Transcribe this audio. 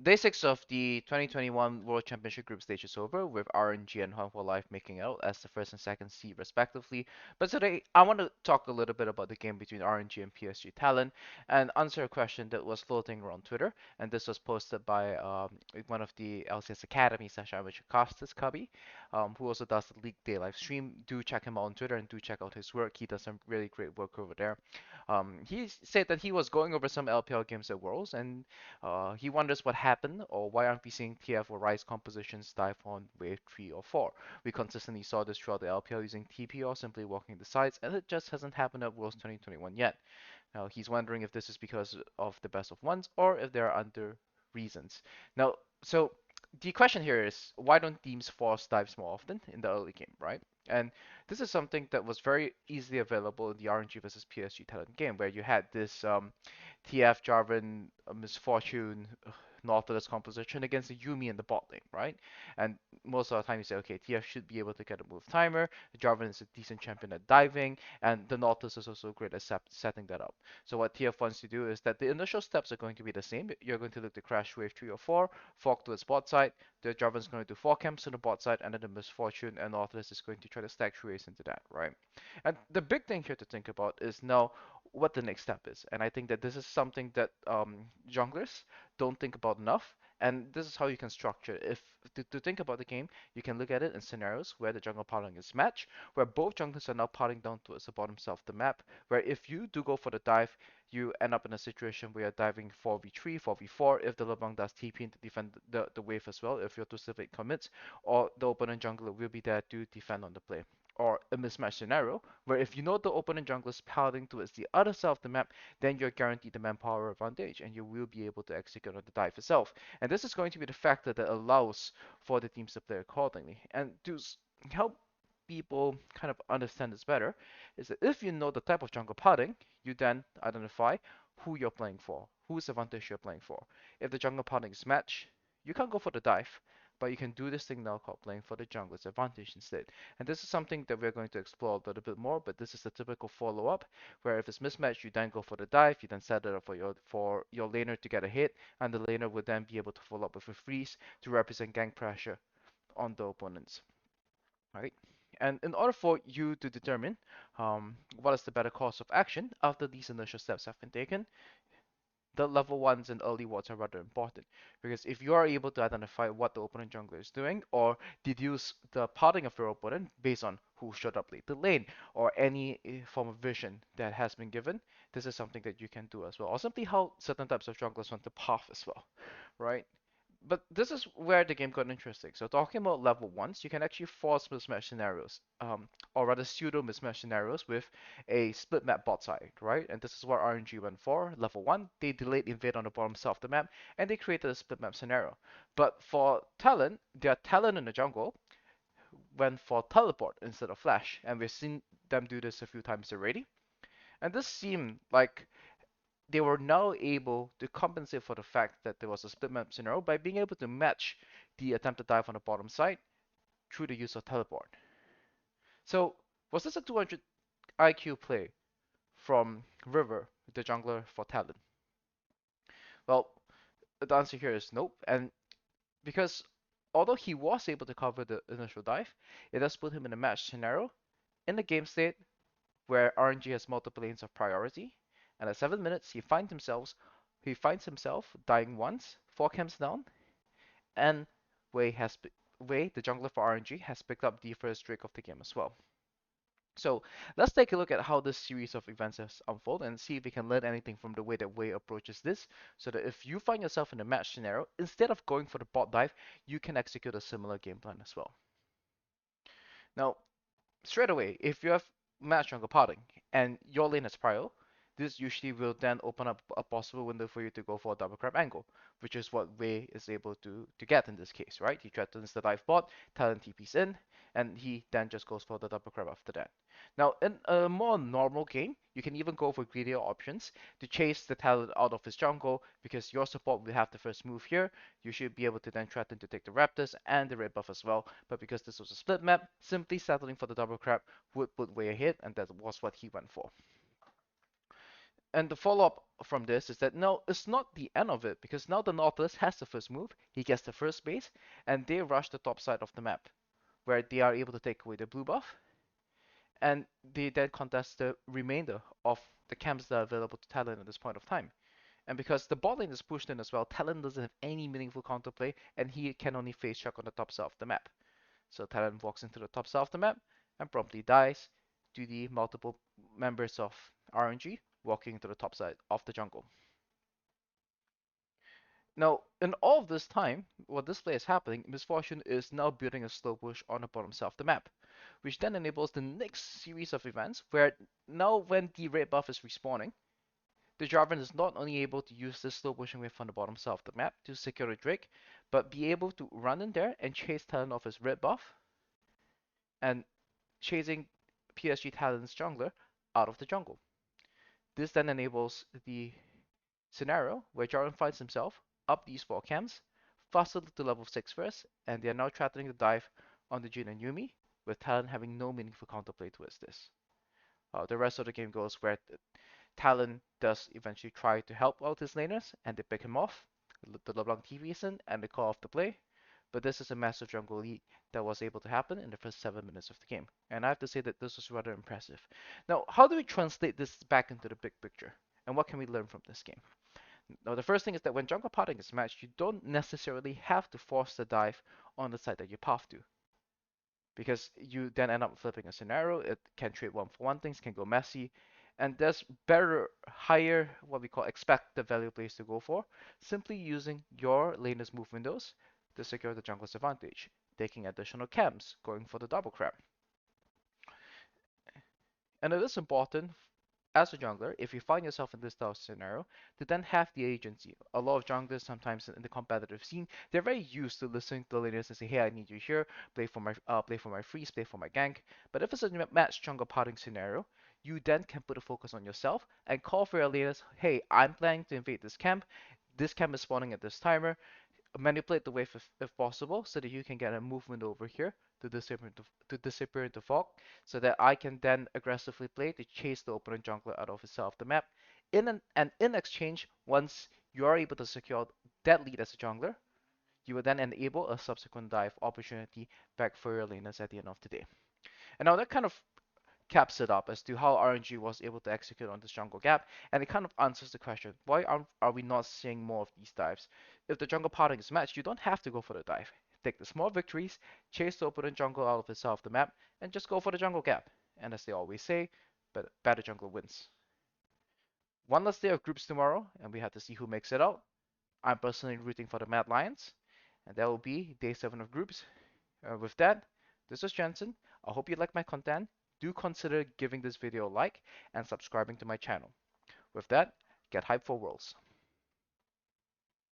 Day 6 of the 2021 World Championship Group stage is over, with RNG and Hunt for Life making out as the first and second seed respectively. But today, I want to talk a little bit about the game between RNG and PSG Talon and answer a question that was floating around Twitter. And this was posted by one of the LCS Academy session, which Costas Cubby, who also does the League Day live stream. Do check him out on Twitter and do check out his work. He does some really great work over there. He said that he was going over some LPL games at Worlds, and he wonders what happened or why aren't we seeing TF or Rise compositions dive on wave 3 or 4. We consistently saw this throughout the LPL using TP or simply walking the sides, and it just hasn't happened at Worlds 2021 yet. Now he's wondering if this is because of the best of ones or if there are other reasons. Now, so the question here is why don't teams force dives more often in the early game, right? And this is something that was very easily available in the RNG versus PSG Talent game, where you had this TF Jarvan Misfortune Nautilus composition against the Yuumi in the bot lane, right? And most of the time you say, okay, TF should be able to get a move timer. Jarvan is a decent champion at diving, and the Nautilus is also great at setting that up. So what TF wants to do is that the initial steps are going to be the same. You're going to look to crash wave 3 or 4, fork to its bot side. The Jarvan is going to do 4 camps to the bot side, and then the Misfortune and Nautilus is going to try to stack waves into that, right? And the big thing here to think about is now what the next step is. And I think that this is something that junglers don't think about enough. And this is how you can structure it. If to think about the game, you can look at it in scenarios where the jungle potting is matched, where both junglers are now potting down towards the bottom side of the map, where if you do go for the dive, you end up in a situation where you're diving 4v3, 4v4, if the LeBlanc does TP to defend the wave as well, if your two civic commits, or the opponent jungler will be there to defend on the play. Or a mismatch scenario, where if you know the opponent jungler is piloting towards the other side of the map, then you're guaranteed the manpower advantage and you will be able to execute on the dive itself. And this is going to be the factor that allows for the teams to play accordingly. And to help people kind of understand this better, is that if you know the type of jungle piloting, you then identify who you're playing for, whose advantage you're playing for. If the jungle piloting is matched, you can't go for the dive, but you can do this thing now called playing for the jungler's advantage instead. And this is something that we're going to explore a little bit more, but this is the typical follow-up, where if it's mismatched, you then go for the dive, you then set it up for your laner to get a hit, and the laner would then be able to follow up with a freeze to represent gank pressure on the opponents. Right? And in order for you to determine what is the better course of action after these initial steps have been taken, the level ones and early wards are rather important because if you are able to identify what the opponent jungler is doing or deduce the pathing of your opponent based on who showed up late to lane or any form of vision that has been given, this is something that you can do as well. Or simply how certain types of junglers want to path as well, right? But this is where the game got interesting. So talking about level ones, you can actually force mismatch scenarios, or rather pseudo mismatch scenarios with a split map bot side, right? And this is what RNG went for. Level one, they delayed invade on the bottom side of the map, and they created a split map scenario. But for Talon, their Talon in the jungle went for teleport instead of flash, and we've seen them do this a few times already. And this seemed like they were now able to compensate for the fact that there was a split map scenario by being able to match the attempted dive on the bottom side through the use of teleport. So, was this a 200 IQ play from River, the jungler for Talon? Well, the answer here is nope, and because although he was able to cover the initial dive, it does put him in a match scenario in the game state where RNG has multiple lanes of priority, and at 7 minutes he finds himself dying once, 4 camps down, and Wei has Wei, the jungler for RNG, has picked up the first streak of the game as well. So let's take a look at how this series of events has unfolded and see if we can learn anything from the way that Wei approaches this, so that if you find yourself in a match scenario, instead of going for the bot dive, you can execute a similar game plan as well. Now, straight away, if you have match jungle potting and your lane has prio, this usually will then open up a possible window for you to go for a double crab angle, which is what Wei is able to get in this case, right? He threatens the dive bot, Talon TP's in, and he then just goes for the double crab after that. Now, in a more normal game, you can even go for greedier options to chase the Talon out of his jungle because your support will have the first move here. You should be able to then threaten to take the Raptors and the red buff as well, but because this was a split map, simply settling for the double crab would put Wei ahead, and that was what he went for. And the follow-up from this is that no, it's not the end of it because now the Nautilus has the first move, he gets the first base, and they rush the top side of the map, where they are able to take away the blue buff, and they then contest the remainder of the camps that are available to Talon at this point of time. And because the bot lane is pushed in as well, Talon doesn't have any meaningful counterplay, and he can only face Chuck on the top side of the map. So Talon walks into the top side of the map and promptly dies to the multiple members of RNG walking into the top side of the jungle. Now, in all of this time, while this play is happening, Misfortune is now building a slow push on the bottom side of the map, which then enables the next series of events where now when the red buff is respawning, the Jarvan is not only able to use this slow pushing wave on the bottom side of the map to secure the Drake, but be able to run in there and chase Talon off his red buff and chasing PSG Talon's jungler out of the jungle. This then enables the scenario where Jarvan finds himself up these 4 camps, faster to level 6 first, and they are now threatening to dive on the Jhin and Yuumi, with Talon having no meaningful counterplay towards this. The rest of the game goes where Talon does eventually try to help out his laners, and they pick him off. The LeBlanc TVs in, and they call off the play. But this is a massive jungle lead that was able to happen in the first 7 minutes of the game. And I have to say that this was rather impressive. Now, how do we translate this back into the big picture? And what can we learn from this game? Now, the first thing is that when jungle potting is matched, you don't necessarily have to force the dive on the side that you path to, because you then end up flipping a scenario. It can trade 1-for-1 things, can go messy, and there's better, higher, what we call expected value plays to go for, simply using your laner's move windows to secure the jungler's advantage, taking additional camps, going for the double crab. And it is important as a jungler, if you find yourself in this type of scenario, to then have the agency. A lot of junglers sometimes in the competitive scene, they're very used to listening to the laners and say, hey, I need you here, play for my freeze, play for my gank. But if it's a match jungle potting scenario, you then can put a focus on yourself and call for your laners, hey, I'm planning to invade this camp. This camp is spawning at this timer. Manipulate the wave if possible so that you can get a movement over here to disappear into fog, so that I can then aggressively play to chase the opponent jungler out of his side of the map. And in exchange, once you are able to secure that lead as a jungler, you will then enable a subsequent dive opportunity back for your laners at the end of the day. And now that kind of caps it up as to how RNG was able to execute on this jungle gap, and it kind of answers the question, why are we not seeing more of these dives? If the jungle potting is matched, you don't have to go for the dive. Take the small victories, chase the opponent jungle out of the side of the map, and just go for the jungle gap. And as they always say, but better jungle wins. One last day of groups tomorrow, and we have to see who makes it out. I'm personally rooting for the Mad Lions, and that will be day 7 of groups. With that, this is Jensen. I hope you like my content. Do consider giving this video a like and subscribing to my channel. With that, get hyped for Worlds.